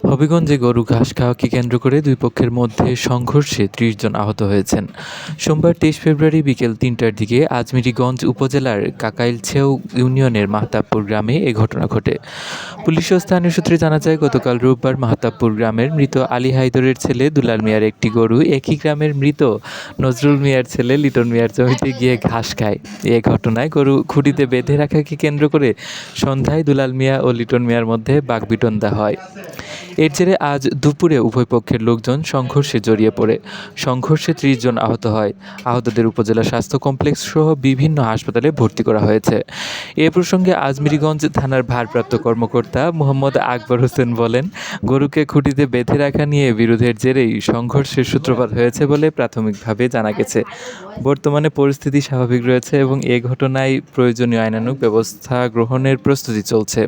হবিগঞ্জে গরু ঘাস খাওয়াকে কেন্দ্র করে দুই পক্ষের মধ্যে সংঘর্ষে ৩০ জন আহত হয়েছেন। সোমবার ২৩ ফেব্রুয়ারি বিকেল ৩টার দিকে আজমিরীগঞ্জ উপজেলার কাকাইলছেউ ইউনিয়নের মাহতাবপুর গ্রামে এ ঘটনা ঘটে। পুলিশ ও স্থানীয় সূত্রে জানা যায়, গতকাল রোববার মাহতাবপুর গ্রামের মৃত আলী হায়দরের ছেলে দুলাল মিয়ার একটি গরু একই গ্রামের মৃত নজরুল মিয়ার ছেলে লিটন মিয়ার জমিতে গিয়ে ঘাস খায়। এ ঘটনায় গরু খুঁটিতে বেঁধে রাখাকে কেন্দ্র করে সন্ধ্যায় দুলাল মিয়া ও লিটন মিয়ার মধ্যে বাকবিতণ্ডা হয়। এর জেরে আজ দুপুরে উভয় পক্ষের লোকজন সংঘর্ষে জড়িয়ে পড়ে। সংঘর্ষে ৩০ জন আহত হয়। আহতদের উপজেলা স্বাস্থ্য কমপ্লেক্স সহ বিভিন্ন হাসপাতালে ভর্তি করা হয়েছে। এ প্রসঙ্গে আজমিরীগঞ্জ থানার ভারপ্রাপ্ত কর্মকর্তা মোহাম্মদ আকবর হোসেন বলেন, গরুকে খুঁটিতে বেঁধে রাখা নিয়ে বিরোধের জেরেই সংঘর্ষের সূত্রপাত হয়েছে বলে প্রাথমিকভাবে জানা গেছে। বর্তমানে পরিস্থিতি স্বাভাবিক রয়েছে এবং এ ঘটনায় প্রয়োজনীয় আইনানুগ ব্যবস্থা গ্রহণের প্রস্তুতি চলছে।